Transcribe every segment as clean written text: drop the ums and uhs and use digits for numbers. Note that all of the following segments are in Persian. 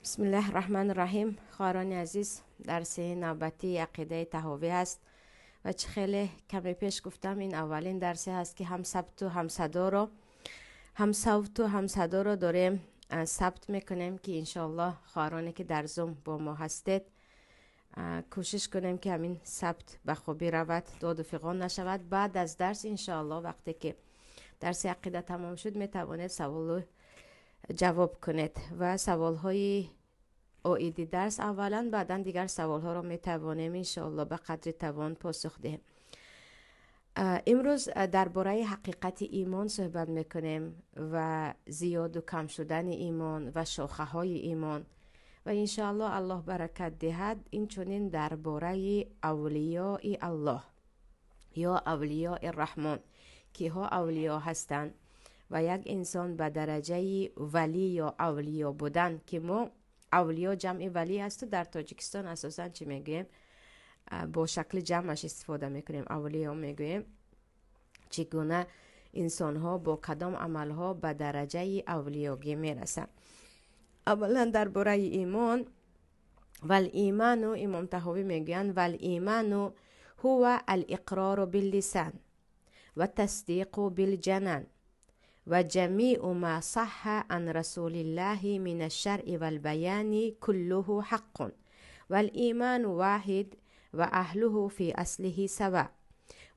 بسم الله الرحمن الرحیم. خواهران عزیز، درس نوبتی عقیده طحاوی است و چه خیلی کمی پیش گفتم این اولین درسی هست که هم ثبت و هم صدا رو داریم ثبت میکنیم که انشالله خواهرانی که در زوم با ما هستید کوشش کنیم که همین ثبت به خوبی رود، داد و فیقان نشود. بعد از درس انشالله وقتی که درس عقیده تمام شد میتوانید سوال جواب کنید و سوال های اویدی درس اولا، بعدا دیگر سوال ها رو میتوانیم انشاءالله به قدر توان پاسخ دهیم. امروز درباره حقیقت ایمان صحبت میکنیم و زیاد و کم شدن ایمان و شاخه های ایمان و انشاءالله الله برکت دهد. این چونین درباره اولیاء الله یا اولیاء الرحمن که ها اولیاء هستند و یک انسان به درجه ولی یا اولیاء بودن که ما اولیاء جمع ولی هست و در تاجیکستان اساسا چی میگویم با شکل جمعش استفاده میکنیم، اولیاء میگویم. چگونه انسان ها با کدام عمل ها به درجه اولیاگی میرسن. اولا درباره ایمان، والایمان، امام طحاوی میگوین والایمان هو الاقرار باللسان و تصدیق بالجنان و جمیع ما صح عن رسول الله من الشرع والبيان كله حق والإيمان واحد وأهله في أصله سواء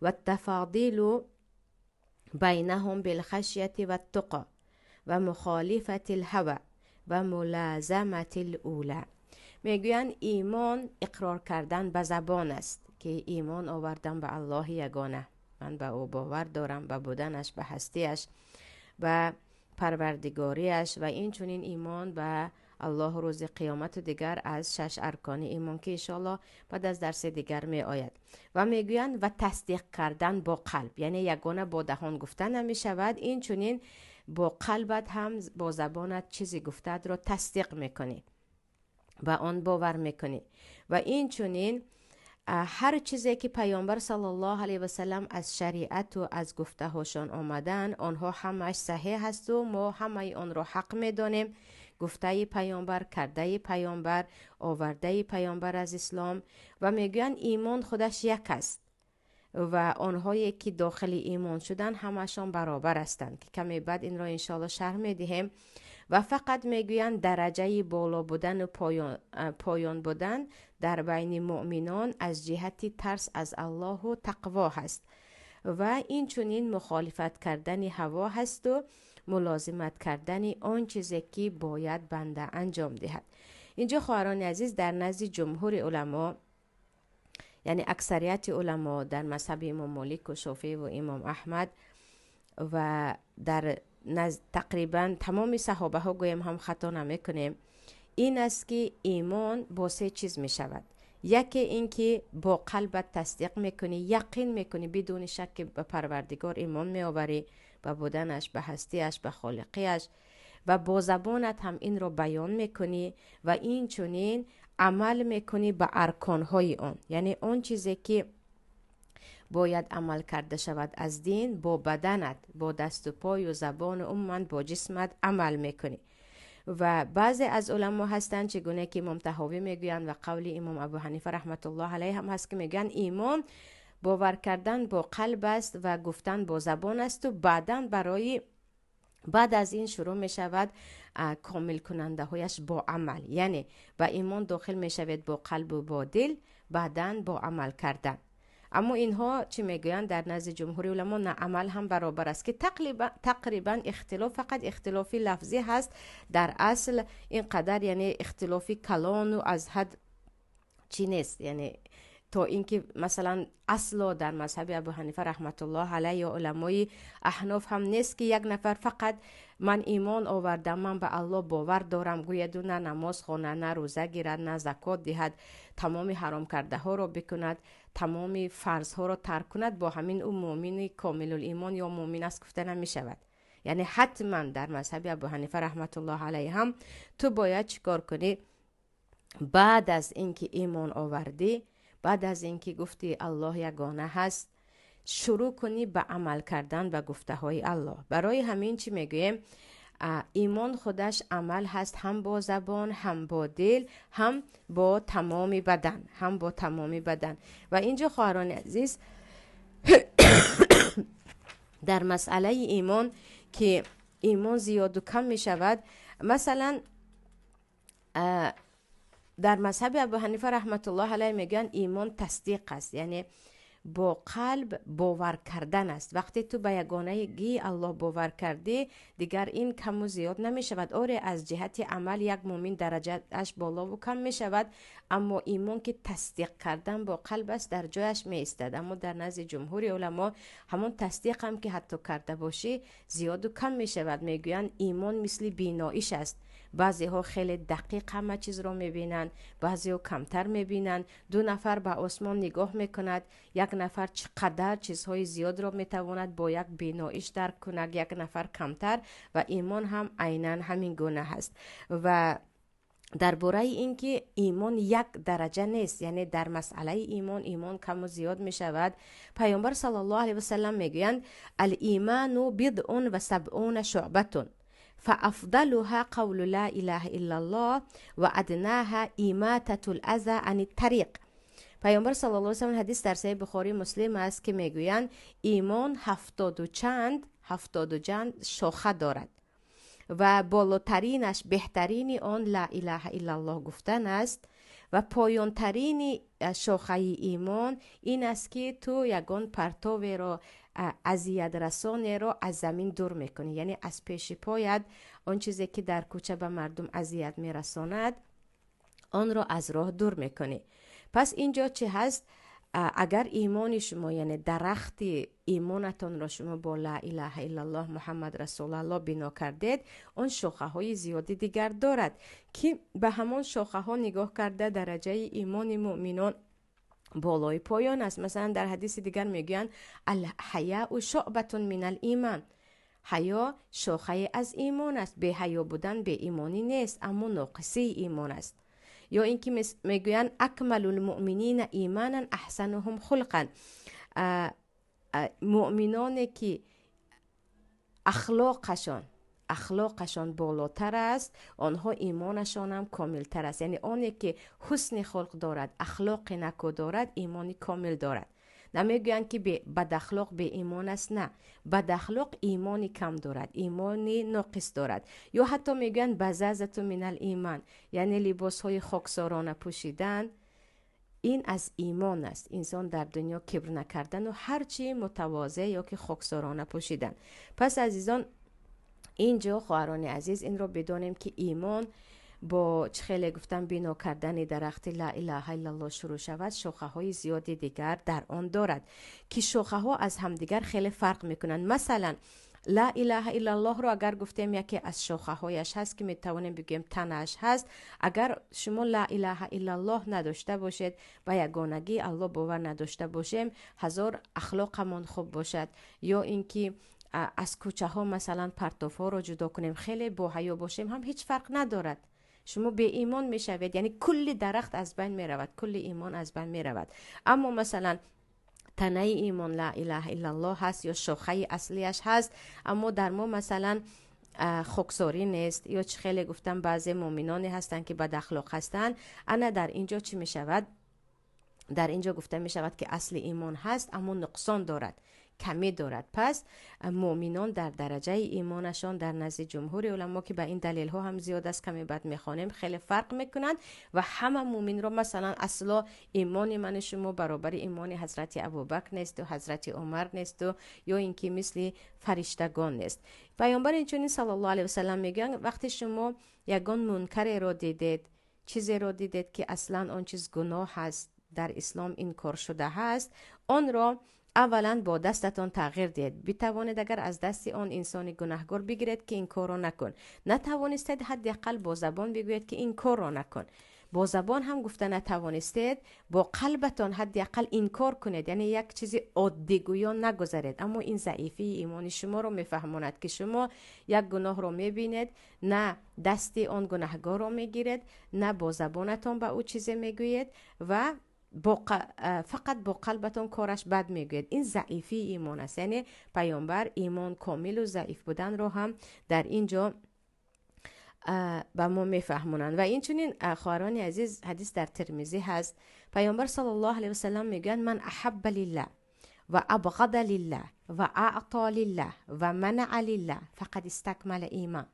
والتفاضيل بينهم بالخشية والتقى ومخالفة الهوى وملازمة الأولى. میگویند ایمان اقرار کردن به زبان است که ایمان آوردن به الله یگانه، من به او باور دارم، به بودنش، به هستیش، و پروردگاریش، و این چونین ایمان به الله روز قیامت و دیگر از 6 ارکان ایمان که انشاءالله بعد از درس دیگر می آید. و میگویند و تصدیق کردن با قلب، یعنی یگانه با دهان گفتن نمی شود، این چونین با قلبت هم با زبانت چیزی گفتد را تصدیق میکنی و آن باور میکنی. و این چونین هر چیزی که پیامبر صلی الله علیه و سلم از شریعت و از گفته هاشون آمدن آنها همش صحیح هست و ما همه آن را حق میدانیم. گفته پیامبر، کرده پیامبر، آورده پیامبر از اسلام. و میگوین ایمان خودش یک است و آنهایی که داخل ایمان شدن همشان برابر هستند که کمی بعد این را انشاءالله شرح میدهیم. و فقط میگویند درجه بالا بودن و پایان بودن در بین مؤمنان از جهت ترس از الله و تقوا هست و این چونین مخالفت کردن هوا هست و ملازمت کردن آن چیزی که باید بنده انجام دهد. اینجا خواهران عزیز در نزد جمهور علما، یعنی اکثریت علما در مذهب امام مالک و شافعی و امام احمد و در تقریبا تمام صحابه ها گویم هم خطا نمی کنیم، این است که ایمان با 3 چیز می شود. یکی این که با قلبت تصدیق میکنی، یقین میکنی، بدون شک به پروردگار ایمان می آوری، به بودنش، به هستیش، به خالقیش، و با زبانت هم این رو بیان میکنی و این چونین عمل میکنی به ارکانهای آن، یعنی اون چیزی که باید عمل کرده شود از دین با بدنت، با دست و پای و زبان و عموما با جسمت عمل میکنی. و بعضی از علما هستند چگونه که امام طحاوی میگویند و قول امام ابو حنیفه رحمت الله علیه هم هست که میگن ایمان باور کردن با قلب است و گفتن با زبان است و بعد از این شروع می شود کامل کننده هایش با عمل، یعنی با ایمان داخل می شود با قلب و با دل، بعدن با عمل کردن. اما اینها چی میگویند در نزد جمهور علما نه عمل هم برابر است که تقریبا اختلاف فقط اختلافی لفظی هست، در اصل اینقدر یعنی اختلافی کلان و از حد چی نیست، یعنی تا اینکه مثلا اصلا در مذهب ابو حنیفه رحمت الله علیه یا علمای احناف هم نیست که یک نفر فقط من ایمان آوردم، من به الله باور دارم، گوید نه نماز خونه، نه روزه گیرد، نه زکات دهد، تمام حرام کرده ها را بکند، تمام فرض ها را ترک کند، با همین او مؤمن کامل الایمان یا مؤمن است گفته نمی شود. یعنی حتما در مذهب ابو حنیفه رحمت الله علیه هم تو باید چیکار کنی؟ بعد از اینکه ایمان آوردی، بعد از اینکه گفتی الله یگانه هست، شروع کنی به عمل کردن به گفته های الله. برای همین چی میگویم؟ ایمان خودش عمل هست، هم با زبان، هم با دل، هم با تمام بدن. و اینجا خواهران عزیز در مسئله ایمان که ایمان زیاد و کم می شود، مثلا در مذهب ابو حنیفه رحمت الله علیه میگن ایمان تصدیق است، یعنی با قلب باور کردن است. وقتی تو به یگانگی الله باور کردی دیگر این کم و زیاد نمی شود. آره از جهت عمل یک مؤمن درجهش بالا و کم می شود، اما ایمان که تصدیق کردن با قلب است در جایش می ایستد. اما در نزد جمهور علما همون تصدیق هم که حتی کرده باشی زیاد و کم می شود. میگویند ایمان مثل بیناییش است، بعضی ها خیلی دقیق همه چیز رو میبینن، بعضی ها کمتر میبینن. دو نفر به آسمان نگاه میکند، یک نفر چقدر چیزهای زیاد رو میتواند با یک بیناییش درک کند، یک نفر کمتر. و ایمان هم عیناً همین گونه هست. و درباره اینکه ایمان یک درجه نیست، یعنی در مسئله ایمان کم و زیاد می شود، پیامبر صلی الله علیه و سلم میگویند الایمان بضع و سبعون شعبه فافضلها قول لا اله الا الله و ادناها اماطه الاذى عن الطریق. پیامبر صلی الله علیه و سلم حدیث در صحیح بخاری مسلم است که میگویند ایمان 70 و چند شاخه دارد و بالاترینش بهترین آن لا اله الا الله گفتن است و پایانترین شاخه ایمان این است که تو یگان پرتو را اذیت رسانه را از زمین دور میکنی، یعنی از پیش پایت آن چیزی که در کوچه به مردم اذیت میرساند آن را از راه دور میکنی. پس اینجا چه هست؟ اگر ایمان شما یعنی درخت ایمانتان را شما با لا اله الا الله محمد رسول الله بنا کردید، اون شاخه های زیادی دیگر دارد که به همون شاخه ها نگاه کرده درجه ایمان مؤمنان بالای پایان است. مثلا در حدیث دیگر میگن الحیاء شعبة من الایمان، حیا شاخه از ایمان است. به حیا بودن به ایمانی نیست، اما ناقصی ایمان است. یا اینکه میگوین اکمل المؤمنین ایمانا احسنهم خلقا، مؤمنانی که اخلاقشان بالاتر است آنها ایمانشان هم کاملتر است. یعنی آنی که حسن خلق دارد، اخلاق نکو دارد، ایمانی کامل دارد. نمیگویند که بد اخلاق به ایمان است، نه، بد اخلاق ایمانی کم دارد، ایمانی ناقص دارد. یا حتی میگویند بزازة من الایمان، یعنی لباس های خاکسارانه پوشیدن این از ایمان است. انسان در دنیا کبر نکردن و هرچی متواضع یا که خاکسارانه پوشیدن. پس عزیزان اینجا خواهران عزیز این رو بدانیم که ایمان با خیلی گفتم بنا کردن درخت لا اله الا الله شروع شود، شاخه های زیادی دیگر در آن دارد که شاخه ها از همدیگر خیلی فرق میکنن. مثلا لا اله الا الله رو اگر گفتیم یکی از شاخه هایش هست که میتوانیم بگیم تنش هست، اگر شما لا اله الا الله نداشته باشید و یگانگی الله باور نداشته باشیم، هزار اخلاقمون خوب باشد یا اینکه از کوچه ها مثلا پرتوف ها رو جدا کنیم، خیلی با حیا باشیم، هم هیچ فرق ندارد. شما به ایمان میشوید، یعنی کل درخت از بین میرود، کل ایمان از بین میرود. اما مثلا تنه ایمان لا اله الا الله هست یا شاخه اصلیش هست، اما در ما مثلا خاکساری نیست یا چه خیلی گفتم بعضی مؤمنانی هستن که بد اخلاق هستن. انا در اینجا چی میشود؟ در اینجا گفته می شود که اصل ایمان هست اما نقصان دارد، کمی دارد. پس مؤمنان در درجه ایمانشان در نزد جمهور علما که به این دلیل ها هم زیاد است کمی بعد میخوانیم خیلی فرق میکنند و همه مؤمن رو مثلا اصلا ایمان من شما برابر ایمان حضرت ابوبکر نیست و حضرت عمر نیست و یا اینکه مثل فرشتگان نیست. پیامبر اینچنین صلی الله علیه و سلم میگن وقتی شما یگان منکر را دیدید، چیزی را دیدید که اصلا آن چیز گناه هست، در اسلام این کار شده هست، آن را اولا با دستتان تغییر دهید. بتوانید اگر از دست آن انسان گناهکار بگیرید که این کار را نکن، نتوانستید حداقل با زبان بگویید که این کار را نکن. با زبان هم گفته نتوانستید، با قلبتان حداقل این کار کنید، یعنی یک چیزی عادی گویان نگذارید. اما این ضعیفی ایمان شما رو میفهماند که شما یک گناه رو میبینید، نه دست آن گناهکار رو میگیرید، نه با زبانتان به او چیزی میگویید و فقط با قلبتون کارش بد میگوید. این ضعیفی ایمان است. یعنی پیامبر ایمان کامل و ضعیف بودن رو هم در اینجا به ما میفهمونن. و این چنین خواهران عزیز حدیث در ترمذی هست، پیامبر صلی الله علیه و سلم میگن من احب لله و ابغض لله و اعطى لله و منع لله فقد استکمل ایمان.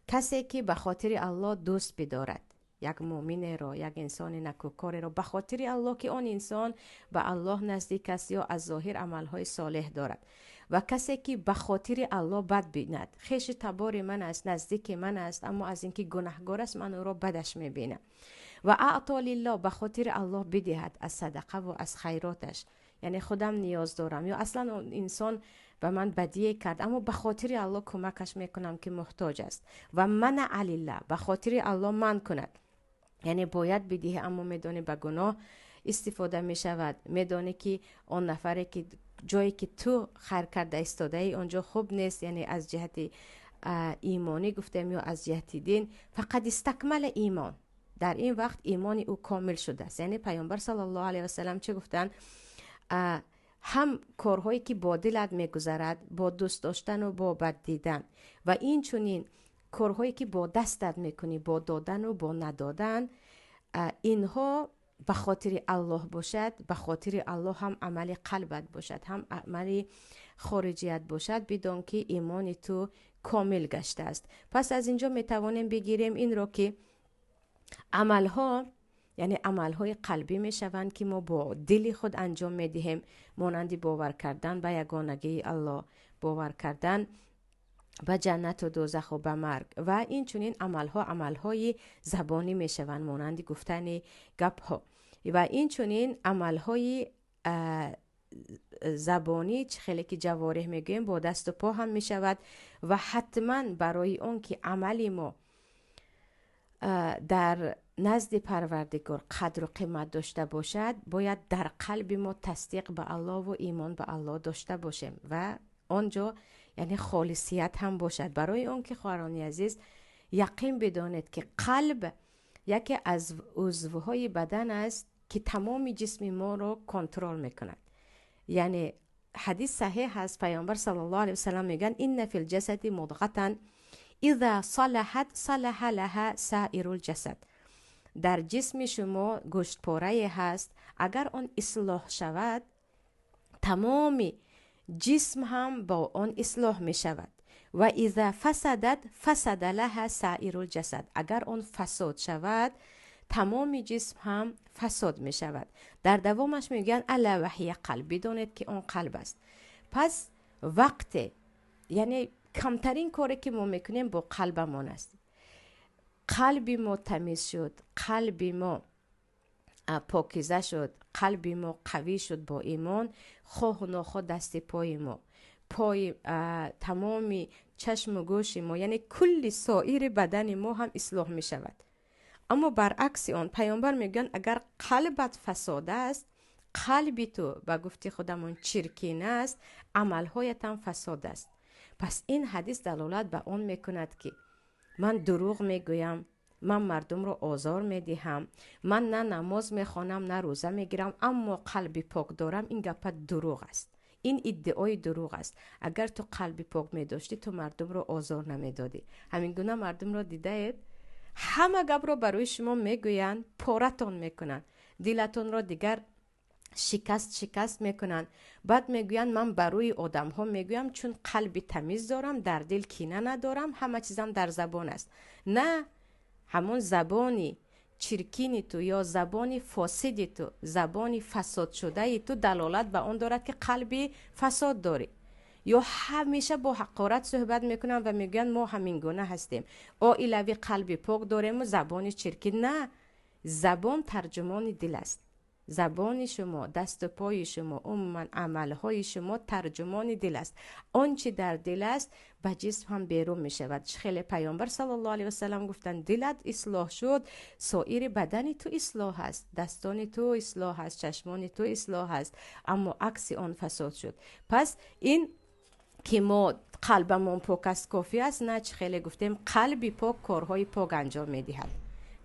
کسی که به خاطر الله دوست بدارد یک مؤمن را، یک انسان نکوکار را، به خاطر الله که آن انسان به الله نزدیک است یا از ظاهر عملهای صالح دارد، و کسی که به خاطر الله بد بیند، خویش تبار من است، نزدیک من است، اما از اینکه گناهگار است من او را بدش میبینم، و اعطى لله به خاطر الله بدهد از صدقه و از خیراتش، یعنی خودم نیاز دارم یا اصلا اون انسان به من بدی کرد اما به خاطر الله کمکش میکنم که محتاج است، و منع لله به خاطر الله من کند، یعنی باید بدهی اما میدونه به گناه استفاده میشود، میدونه که اون نفری که جایی که تو خیر کرده ایستاده ای اونجا خوب نیست، یعنی از جهت ایمانی گفتم یا از جهت دین، فقط استکمل ایمان، در این وقت ایمان او کامل شده است. یعنی پیامبر صلی الله علیه و سلم چه گفتن؟ هم کارهایی که با دلت میگذرد، با دوست داشتن و با بد دیدن، و این چنین کارهایی که با دستت میکنی، با دادن و با ندادن، اینها به خاطر الله باشد، به خاطر الله هم عمل قلبت باشد، هم عمل خارجیت باشد، بدون که ایمان تو کامل گشته است. پس از اینجا میتوانیم بگیریم این رو که عملها، یعنی عملهای قلبی میشوند که ما با دل خود انجام میدهیم، مانند باور کردن به یگانگی الله، باور کردن به جنت و دوزخ و به مرگ، و این چنین عملها عملهای زبانی میشوند، مانند گفتن گپ ها، و این چنین عملهای زبانی چه خیلی که جوارح میگویم با دست و پا هم میشود، و حتما برای اون که عملی ما در نزد پروردگار قدر و قیمت داشته باشد، باید در قلب ما تصدیق به الله و ایمان به الله داشته باشیم، و آنجا یعنی خالصیت هم باشد. برای اون که خواهران عزیز یقین بدانید که قلب یکی از عضوهای بدن است که تمام جسم ما رو کنترل میکند. یعنی حدیث صحیح هست، پیامبر صلی الله علیه و سلم میگن ان فی الجسد مضغه اذا صلحت صلح لها سائر الجسد. در جسم شما گوشت پاره هست، اگر آن اصلاح شود تمام جسم هم با آن اصلاح می شود، و اذا فسدت فسد لها سائر الجسد. اگر آن فساد شود تمام جسم هم فساد می شود. در دوامش میگن الا وحی قلب، بدونید که اون قلب است. پس وقت، یعنی کمترین کاری که ما میکنیم با قلبمون است. قلبی ما تمیز شد، قلبی ما پاکیزه شد، قلبی ما قوی شد با ایمان، خواه و ناخواه دست پای ما، پای تمامی چشم و گوش ما، یعنی کل سایر بدن ما هم اصلاح می شود. اما برعکس آن پیامبر میگن اگر قلبت فساد است، قلبی تو به گفته خودمون چرکین است، عملهایت هم فساد است. پس این حدیث دلالت به اون میکند که من دروغ میگویم، من مردم رو آزار میدهم، من نه نماز میخوانم نه روزه میگیرم اما قلبی پاک دارم، این گپ دروغ است، این ادعای دروغ است. اگر تو قلبی پاک میداشتی تو مردم رو آزار نمیدادی. همین گونه مردم رو دیده اید، همه گپ رو برای شما میگوین، پارتون میکنن، دلتون رو دیگر شکست میکنن. بعد میگوین من برای آدم ها میگویم چون قلبی تمیز دارم، در دل کینه ندارم، همه چیزم در زبان است. نه، همون زبانی چرکینی تو یا زبانی فاسدی تو، زبانی فساد شده ای تو دلالت به اون دارد که قلبی فساد داری. یا همیشه با حقارت صحبت میکنن و میگن ما همین گونه هستیم، عائلوی قلبی پاک داریم و زبانی چرکین. نه، زبان ترجمان دل است. زبان شما، دست و پای شما، عموما عملهای شما ترجمان دل است. آنچه در دل است به جسم هم بیرون می شود. خیلی پیامبر صلی الله علیه و سلم گفتن دلت اصلاح شد، سایر بدن تو اصلاح است، دستان تو اصلاح است، چشمان تو اصلاح است، اما عکس آن فساد شد. پس این که ما قلبمون پاک است کافی است؟ نه، خیلی گفتیم قلبی پاک کارهای پاک انجام می دهد.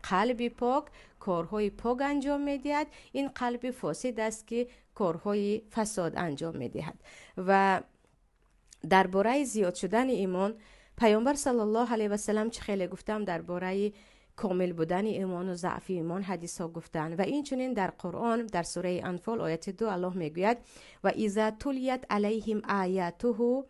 قلبی پاک کارهای پاک انجام میدهد، این قلب فاسد است که کارهای فساد انجام میدهد. و درباره زیاد شدن ایمان پیامبر صلی الله علیه و سلم چه خیلی گفتم درباره کامل بودن ایمان و ضعف ایمان حدیث ها گفتن. و این چنین در قرآن در سوره انفال آیت 2 الله میگوید و اذا تلیت علیهم آیاته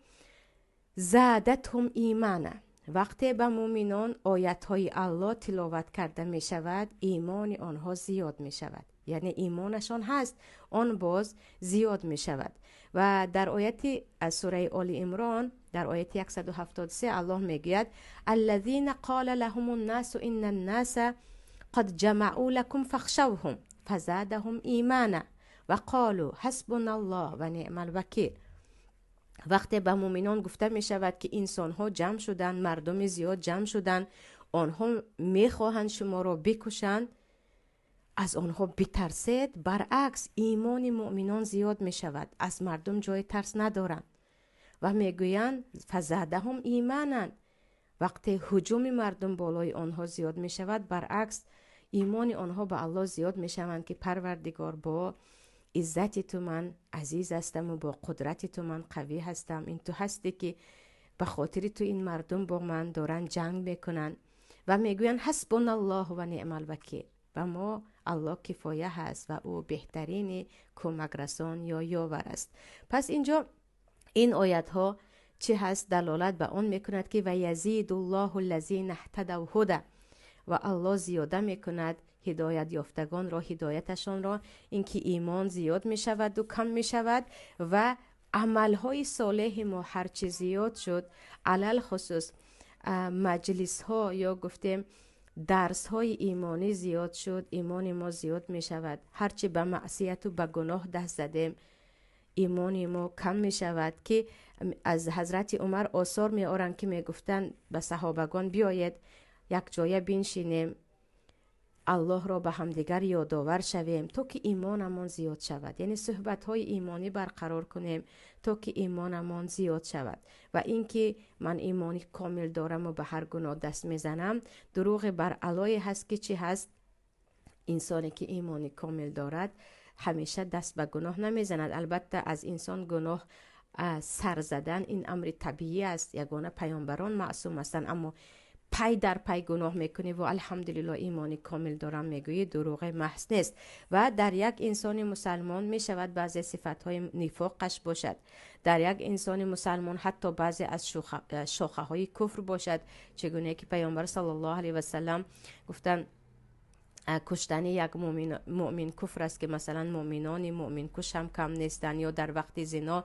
زادتهم ایمانا، وقتی به مؤمنان آیت های الله تلاوت کرده می شود ایمان آنها زیاد می شود، یعنی ایمانشان هست آن باز زیاد می شود. و در آیت از سوره آل عمران در آیت 173 الله میگوید الذين قال لهم الناس ان الناس قد جمعوا لكم فاخشوهم فزادهم ایمانا و قالوا حسبنا الله و نعم الوکیل. وقتی به مؤمنان گفته می شود که انسان ها جمع شدن، مردم زیاد جمع شدن، آنها می خواهند شما را بکشند، از آنها بترسید. برعکس ایمان مؤمنان زیاد می شود، از مردم جای ترس ندارند و می گویند فزادهم ایمانا. وقتی هجوم مردم بالای آنها زیاد می شود برعکس ایمان آنها به الله زیاد می شوند که پروردگار با عزت تو من عزیز هستم و با قدرت تو من قوی هستم، این تو هستی که به خاطر تو این مردم با من دارن جنگ میکنن و میگوین حسبنا الله و نعم الوکیل، و ما الله کفایه هست و او بهترین کمک رسان یا یاور است. پس اینجا این آیت ها چه هست؟ دلالت به آن میکند که و یزید الله الذین اهتدوا هدی، و الله زیاده میکند هدایت یافتگان را هدایتشان را، اینکه ایمان زیاد می شود و کم می شود و عملهای صالح ما هرچی زیاد شد، علل خصوص مجلس ها یا گفتیم درس های ایمانی زیاد شد، ایمان ما زیاد می شود. هرچی به معصیت و به گناه دست زدیم ایمان ما کم می شود. که از حضرت عمر آثار می آورند که می گفتن به صحابگان بیاید یک جای بنشینیم الله را به همدیگر یادآور شویم تا که ایمانمان زیاد شود، یعنی صحبت های ایمانی برقرار کنیم تا که ایمانمان زیاد شود. و اینکه من ایمانی کامل دارم و به هر گناه دست میزنم دروغ بر علای هست که چی هست؟ انسانی که ایمانی کامل دارد همیشه دست به گناه نمیزند. البته از انسان گناه سر زدن این امر طبیعی است، یگانه پیامبران معصوم هستند، اما پای در پای گناه میکنی و الحمدلله ایمانی کامل دارم میگویی، دروغ محض نیست. و در یک انسان مسلمان میشود بعضی صفاتهای نفاقش باشد، در یک انسان مسلمان حتی بعضی از شاخه های کفر باشد، چگونه که پیامبر صلی الله علیه و سلم گفتن کشتن یک مؤمن کفر است که مثلا مؤمنان مؤمن کش هم کم نیستن، یا در وقت زنا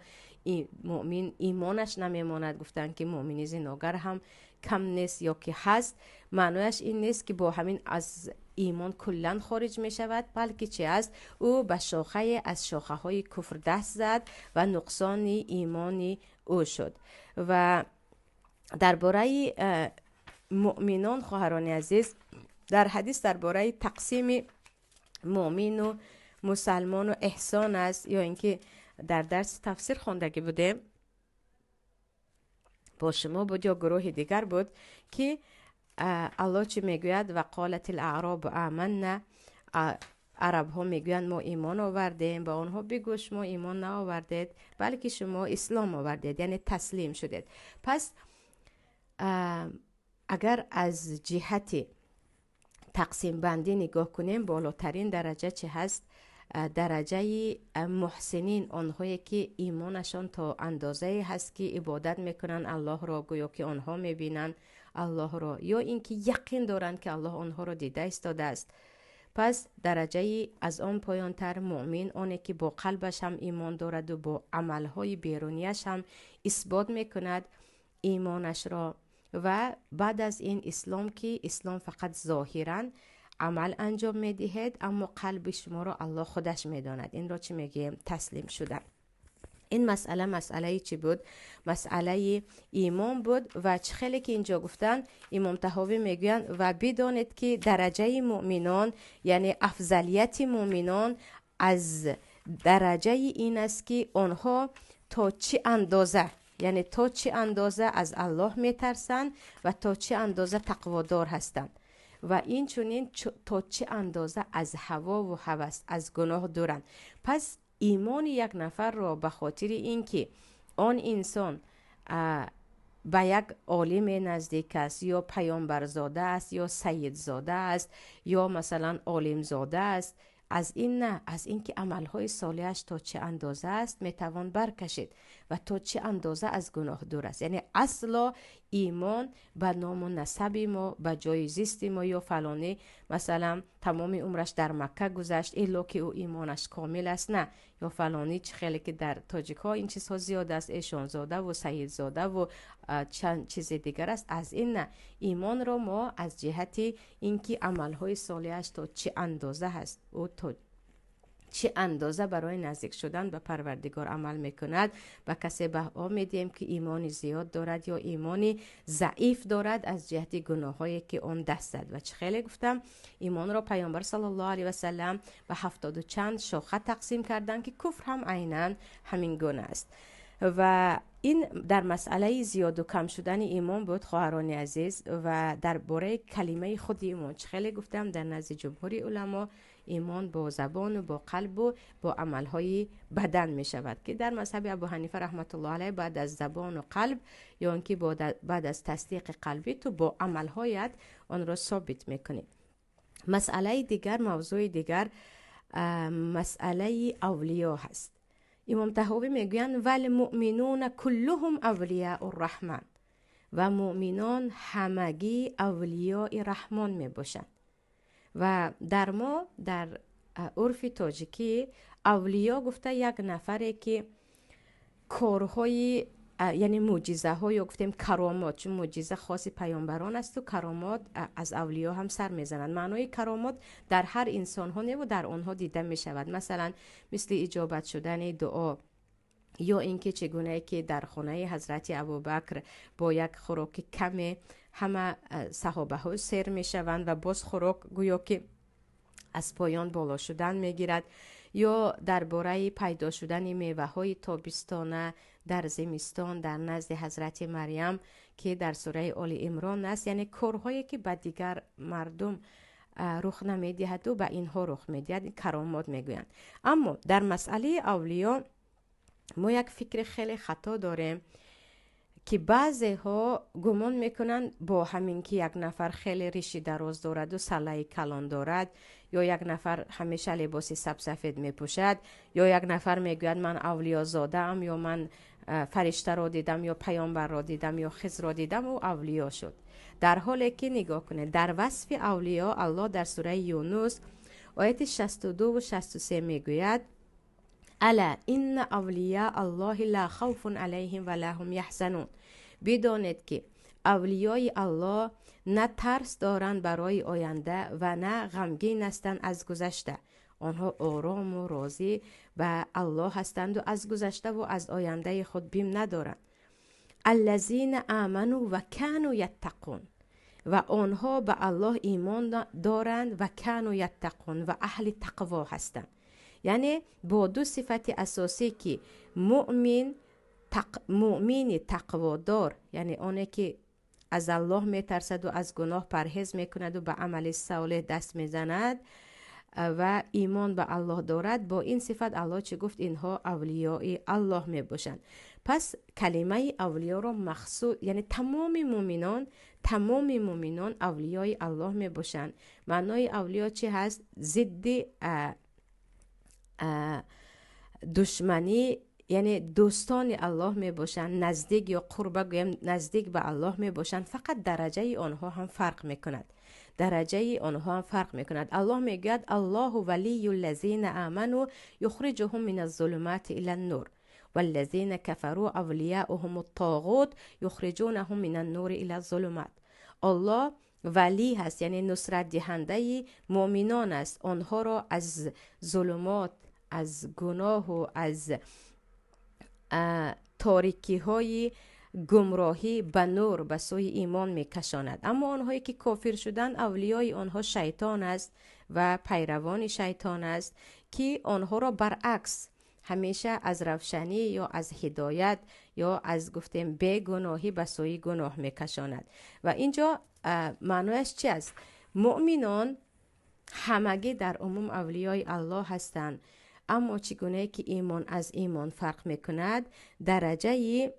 مؤمن ایمانش نمیماند، گفتن که مؤمن زناگر هم کم نیست یا که هست. معنیش این نیست که با همین از ایمان کلن خارج می شود، بلکه چی است؟ او به شاخه از شاخه های کفر دست زد و نقصان ایمانی او شد. و درباره مؤمنان خواهران عزیز در حدیث درباره تقسیم مؤمن و مسلمان و احسان است، یا اینکه در درس تفسیر خواندگی بوده با شما بود یا گروه دیگر بود که الله چی میگوید و قالت الاعراب آمنا، عرب ها میگویند ما ایمان آوردیم، با آنها بگو شما ایمان نآوردید بلکه شما اسلام آوردید، یعنی تسلیم شدید. پس اگر از جهت تقسیم بندی نگاه کنیم بالاترین درجه چه هست؟ درجه محسنین، آنهایی که ایمانشان تا اندازه هست که عبادت میکنن الله را گویا که آنها میبینن الله را، یا اینکه یقین دارن که الله آنها را دیده ایستاده است. پس درجه از آن پایانتر مؤمن آنه که با قلبش هم ایمان دارد و با عملهای بیرونیش هم اثبات میکند ایمانش را. و بعد از این اسلام که اسلام فقط ظاهراً عمل انجام میدهد اما قلب شما را الله خودش میداند، این را چی میگیم؟ تسلیم شدن. این مسئله چی بود؟ مسئله ایمان بود. و چه خیلی که اینجا گفتن امام طحاوی میگوین و بدانید که درجه مؤمنان یعنی افضلیت مؤمنان از درجه این است که آنها تا چه اندازه، یعنی تا چه اندازه از الله میترسن و تا چه اندازه تقوادار هستند، و این چونین تا چه اندازه از هوا و هوس از گناه دورن. پس ایمان یک نفر را به خاطر اینکه آن انسان به یک عالم نزدیک است یا پیامبرزاده است یا سیدزاده است یا مثلا عالم زاده است. از این نه، از این که عملهای صالحش تا چه اندازه است میتوان برکشید و تا چه اندازه از گناه دور است. یعنی اصلا ایمان به نام و نسب ما، به جای زیست ما یا فلانی مثلا تمام عمرش در مکه گذشت الا که او ایمانش کامل است، نه. یا فلانی خیلی که در تاجیک ها این چیزها زیاد است، ایشان زاده و سید زاده و چند چیز دیگر است. از این نه، ایمان را ما از جهت اینکه عملهای صالحش تا چه اندازه هست، او تا چه اندازه برای نزدیک شدن به پروردگار عمل میکند، و کسی بها میدیم که ایمانی زیاد دارد یا ایمانی ضعیف دارد از جهت گناهایی که اون دست زد. و چه خیلی گفتم ایمان را پیامبر صلی الله علیه و سلم به 70 و چند شاخه تقسیم کردن که کفر هم عیناً همین گونه است. و این در مسئله زیاد و کم شدن ایمان بود خواهران عزیز. و درباره کلمه خود ایمان چه خیلی گفتم در نزد جمهور علما ایمان با زبان و با قلب و با عملهای بدن می شود، که در مذهب ابو حنیفه رحمت الله علیه بعد از زبان و قلب یا اینکه بعد از تصدیق قلبی تو با عملهایت آن را ثابت میکنی. مسئله دیگر، موضوع دیگر مسئله اولیاء هست. امام طحاوی میگویند ول مؤمنون کلهم اولیاء الرحمن، و مؤمنان همگی اولیاء رحمان می باشند. و در ما در عرف تاجیکی اولیا گفته یک نفره که کارهای یعنی معجزه ها یا گفتیم کرامات، چون معجزه خاص پیامبران است و کرامات از اولیا هم سر میزنند. معنای کرامات در هر انسان ها و در آنها دیده می شود، مثلا مثل اجابت شدن دعا، یا اینکه چگونه که در خانه حضرت ابوبکر با یک خوراک کم همه صحابه ها سیر می شوند و باز خوراک گویا که از پایان بالا شدن می گیرد. یا درباره پیدا شدن میوه های تابستانه در زمستان در نزد حضرت مریم که در سوره آل عمران است، یعنی کارهایی که به دیگر مردم رخ نمی دهد و به اینها رخ می دهد، کرامات می گویند. اما در مسئله اولیاء ما یک فکر خیلی خطا داریم که بعضی ها گمان میکنن با همین که یک نفر خیلی ریشی دراز دارد و سلای کلان دارد، یا یک نفر همیشه لباس سبز میپوشد، یا یک نفر میگوید من اولیا زاده ام، یا من فرشته را دیدم، یا پیامبر را دیدم، یا خضر را دیدم و اولیا شد. در حالی که نگاه کنه در وصف اولیا الله در سوره یونس آیت 62 و 63 میگوید الا ان اولیاء الله لا خوف علیهم ولا هم یحزنون. بدانید که اولیای الله نه ترس دارند برای آینده و نه غمگین هستند از گذشته. آنها آرام و راضی به الله هستند و از گذشته و از آینده خود بیم ندارند. الذین آمنوا و کانوا یتقون، و آنها به الله ایمان دارند و کانوا یتقون و اهل تقوا هستند. یعنی با دو صفت اساسی که مؤمن تقوادار، یعنی آنه که از الله میترسد و از گناه پرهیز میکند و به عمل صالح دست میزند و ایمان به الله دارد، با این صفت الله چه گفت؟ اینها اولیاء الله میباشند. پس کلمه اولیاء را مخصوص، یعنی تمام مؤمنان اولیاء الله میباشند. معنای اولیاء چی هست؟ ضد دشمنی، یعنی دوستان الله می باشند، نزدیک یا قربه گویم نزدیک به الله می باشند، فقط درجه آنها هم فرق می کند. الله می گوید الله ولی الذین آمنوا یخرجهم من الظلمات الی النور والذین کفروا اولیاؤهم الطاغوت یخرجونهم من النور الی الظلمات. الله ولی هست، یعنی نصرت دهنده مؤمنان است، آنها را از ظلمات، از گناه و از تاریکی های گمراهی به نور، به سوی ایمان میکشاند. اما آنهایی که کافر شدند اولیای آنها شیطان است و پیروان شیطان است که آنها را برعکس همیشه از روشنی یا از هدایت یا از گفتیم بیگناهی به سوی گناه میکشاند. و اینجا معنیش چی است؟ مؤمنان همگی در عموم اولیای الله هستند، اما چگونه که ایمان از ایمان فرق میکند، درجه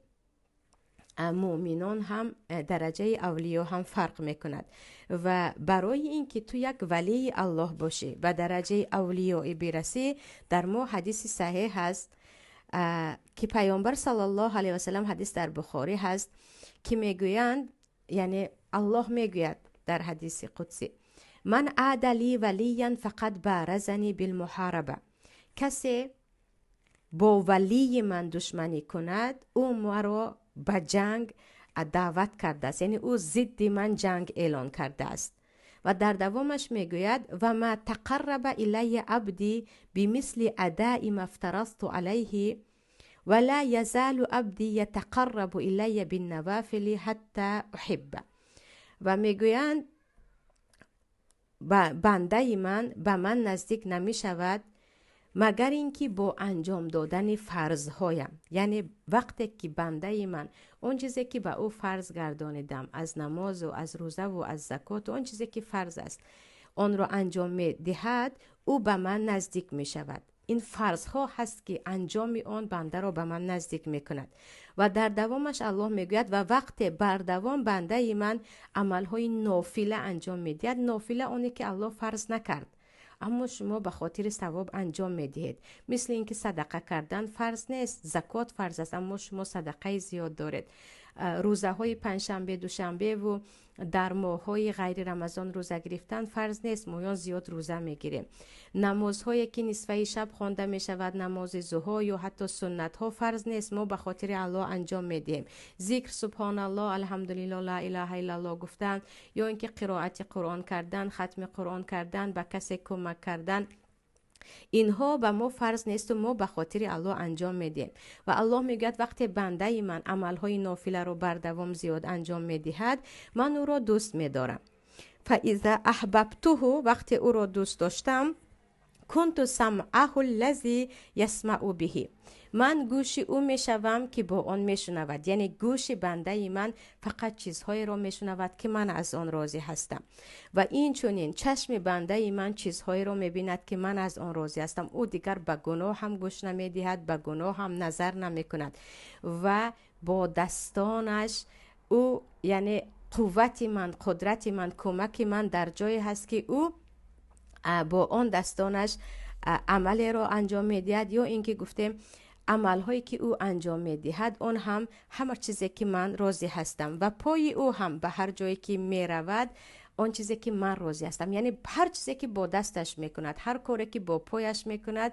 مؤمنان هم درجه اولیاء هم فرق میکند و برای اینکه تو یک ولی الله باشی و درجه اولیاء برسی، در ما حدیث صحیح هست که پیامبر صلی الله علیه و سلم، حدیث در بخاری هست که میگویند، یعنی الله میگوید در حدیث قدسی: من عادلی ولیا فقط بارزنی بالمحاربه. کسی با ولی من دشمنی کند، او مرا به جنگ دعوت کرده است، یعنی او ضد من جنگ اعلان کرده است. و در دوامش میگوید: و ما تقرب الی عبدی بمثل اداء ما افترضت علیه ولا یزال عبدی یتقرب الی بالنوافل حتی احبه. و میگویند بنده من به من نزدیک نمی شود مگر اینکه با انجام دادن فرضهایم، یعنی وقتی که بنده من اون چیزی که به او فرض گردانیدم از نماز و از روزه و از زکات و اون چیزی که فرض است آن را انجام می دهد، او به من نزدیک می شود. این فرض ها هست که انجام آن بنده را به من نزدیک می کند. و در دوامش الله می گوید: و وقت بر دوام بنده من عمل های نافله انجام می دهد. نافله اونی که الله فرض نکرد اما شما به خاطر ثواب انجام می دهید. مثل اینکه صدقه کردن فرض نیست، زکات فرض است اما شما صدقه زیاد دارید. روزه های پنجشنبه، دوشنبه و در ماه های غیر رمضان روزه گرفتن فرض نیست، ما زیاد روزه میگیریم. نمازهایی که نصفه شب خوانده می شود، نماز ضحی یا حتی سنت ها فرض نیست، ما به خاطر الله انجام میدیم. ذکر سبحان الله، الحمدلله، لا اله الا الله گفتن، یا اینکه قرائت قرآن کردن، ختم قرآن کردن، به کسی کمک کردن، اینها به ما فرض نیست و ما به خاطر الله انجام میدیم. و الله میگوید وقتی بنده من عملهای نافله رو بر دوام زیاد انجام میدهد، من او را دوست میدارم. فاذا احببته، وقتی او را دوست داشتم، کنت سمعه الذی یسمع به، من گوش او میشوم که با آن میشنود. یعنی گوش بنده من فقط چیزهایی را میشنود که من از آن راضی هستم. و این چونین چشم بنده من چیزهایی را میبیند که من از آن راضی هستم. او دیگر به گناه هم گوش نمیدهد، به گناه هم نظر نمیکند. و با دستانش او، یعنی قوت من، قدرت من، کمک من در جایی هست که او با آن دستانش عمل را انجام میدهد، یا اینکه گفتیم عمل هایی که او انجام میدهد اون هم همه چیزی که من راضی هستم. و پای او هم به هر جایی که میرود اون چیزی که من راضی هستم. یعنی هر چیزی که با دستش میکند، هر کاری که با پایش میکند،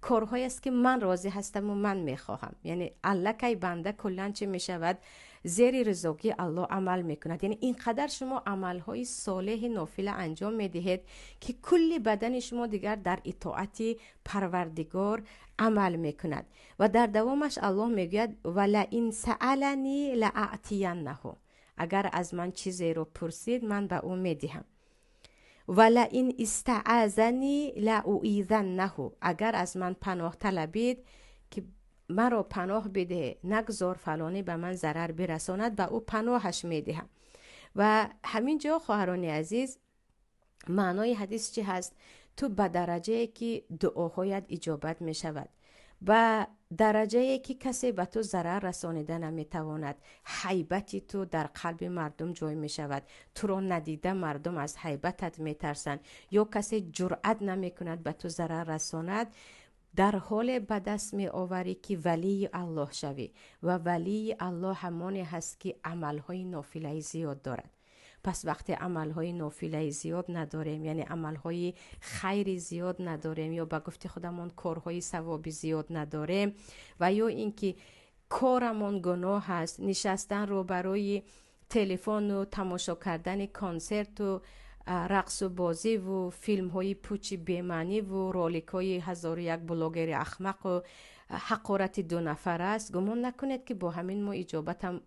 کارهایی است که من راضی هستم و من میخواهم. یعنی الله که بنده کلان چه میشود؟ زیر رضایت الله عمل میکند. یعنی اینقدر شما عملهای صالح نافله انجام میدهید که کل بدن شما دیگر در اطاعت پروردگار عمل میکند. و در دوامش الله میگوید: ولئن سألنی لأعطینه، اگر از من چیزی رو پرسید من به او میدهم. ولئن استعاذنی لأعیذنه، اگر از من پناه طلبید که مرا پناه بده، نگذار فلانی به من ضرر برساند، و او پناهش میدهم. و همین جا خواهران عزیز معنای حدیث چی هست؟ تو به درجه که دعاهایت اجابت می شود، به درجه که کسی به تو ضرر رسانیده نمیتواند، هیبتی تو در قلب مردم جای می شود، تو را ندیده مردم از هیبتت می ترسند، یا کسی جرأت نمی کند به تو ضرر رساند، در حال به دست می آوری که ولی الله شوی. و ولی الله همانی هست که عملهای نافله زیاد دارد. پس وقتی عملهای نافله زیاد نداریم، یعنی عملهای خیر زیاد نداریم، یا به گفت خودمون کارهای ثوابی زیاد نداریم، و یا اینکه کارمون گناه هست، نشستن رو برای تلفن و تماشا کردن کنسرت و رقص و بازی و فیلم های پوچی بیمعنی و رولیک های 1001 بلاگر احمق و حقارت دو نفر است، گمان نکنید که با همین ما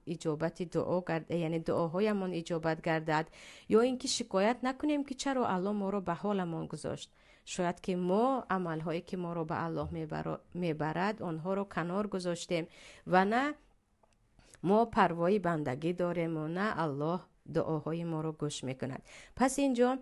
اجابت دعا گرد، یعنی دعاهایمون اجابت گردد، یا اینکه شکایت نکنیم که چرا الله ما رو به حالمون گذاشت. شاید که ما عملهایی که ما رو به الله میبرد آنها رو کنار گذاشتیم، و نه ما پروای بندگی داریم و نه الله دعاهای ما رو گوش میکند. پس اینجا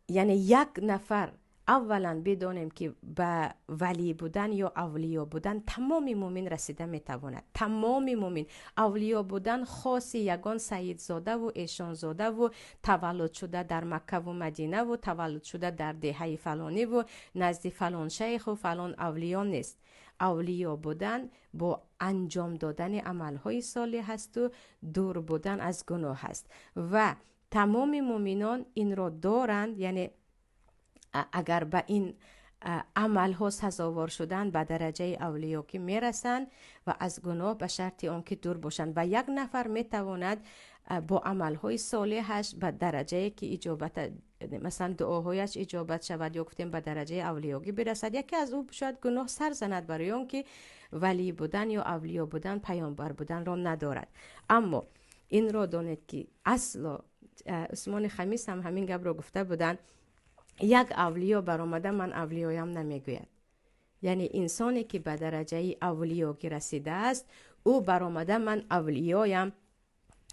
یعنی یک نفر اولا بدانیم که به ولی بودن یا اولیا بودن تمام مومن رسیده میتواند. تمام مومن اولیا بودن خاص یگان سید زاده و ایشان زاده و تولد شده در مکه و مدینه و تولد شده در دهه فلانی و نزد فلان شیخ و فلان اولیا نیست. اولیا بودن با انجام دادن عملهای صالح هست و دور بودن از گناه هست و تمام مومنان این را دارند. یعنی اگر به این عمل ها سزاوار شدن به درجه اولیا که میرسند و از گناه به شرط آنکه دور باشند و یک نفر میتواند با عمل های صالحش به درجه که اجابت مثلا دعاهایش اجابت شود یا گفتیم به درجه اولیاگی برسد. یکی از او شاید گناه سر زند برای آنکه ولی بودن یا اولیا بودن پیامبر بودن را ندارد. اما این را دانید که اصلا عثمان خمیس هم همین گپ را گفته بودند، یک اولیا برآمده من اولیایم نمیگوید. یعنی انسانی که به درجه اولیاگی رسیده است او برآمده من اولیایم،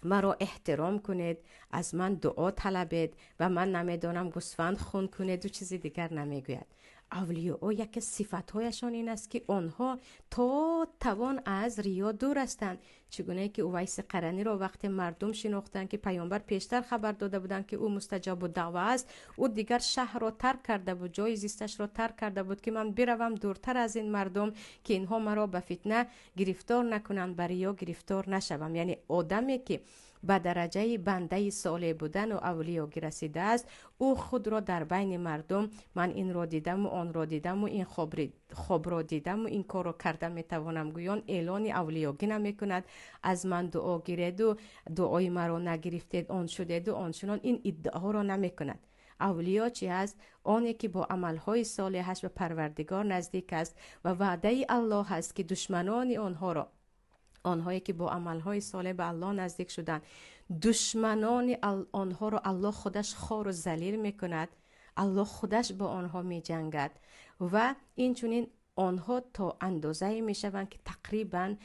مرا احترام کنید، از من دعا طلبید و من نمیدانم گوسفند خون کنید و چیزی دیگر نمیگوید. اولیاء یکی صفتهایشان این است که آنها تا توان از ریا دور هستند. چگونه که اویس قرنی را وقتی مردم شناختند که پیامبر پیشتر خبر داده بودند که او مستجاب الدعوه است، او دیگر شهر را ترک کرده بود، جای زیستش را ترک کرده بود که من بروم دورتر از این مردم که اینها مرا به فتنه گرفتار نکنند، به ریا گرفتار نشوم. یعنی آدمی که به درجه بنده صالح بودن و اولیاگی رسیده است، او خود را در بین مردم من این را دیدم و آن را دیدم و این خواب را دیدم و این کار را کردم میتوانم گویان اعلان اولیاگی نمی کند. از من دعا گیرید و دعای مرا نگرفتید، آن شدید و آن چنان، این ادعا را نمی کند. اولیا چی است؟ آنی که با عملهای صالحش به پروردگار نزدیک است و وعده الله هست که دشمنان آنهایی که با عملهای صالح به الله نزدیک شدن، دشمنان آنها را الله خودش خوار و ذلیل میکند. الله خودش با آنها می جنگد و این چونین آنها تا اندازه می شوند که تقریبا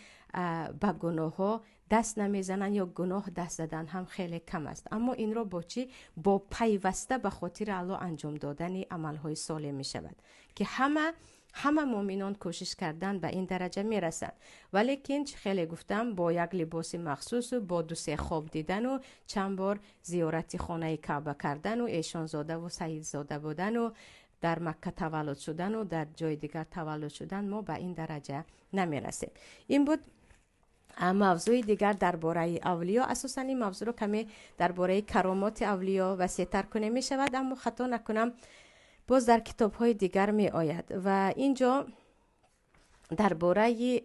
به گناه ها دست نمی زنند یا گناه دست زدن هم خیلی کم است. اما این را با چی؟ با پیوسته به خاطر الله انجام دادن عملهای صالح می شود که همه مؤمنان کوشش کردن به این درجه می رسند. ولیکن خیلی گفتم با یک لباس مخصوص و با 2-3 خواب دیدن و چند بار زیارت خانه کعبه کردن و ایشان زاده و سید زاده بودن و در مکه تولد شدن و در جای دیگر تولد شدن، ما به این درجه نمی رسیم. این بود موضوع دیگر درباره اولیا. اساساً این موضوع رو کمی درباره کرامات اولیا وسیع‌تر کنه می شود، اما خطا نکنم باز در کتاب های دیگر می آید و اینجا درباره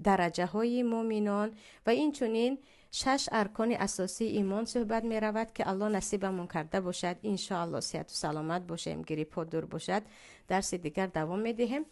درجه های مؤمنان و این چونین 6 ارکان اساسی ایمان صحبت می رود که الله نصیبمون کرده باشد. انشاءالله صحت و سلامت باشیم، گریپ ها دور باشد. درس دیگر دوام می دهیم.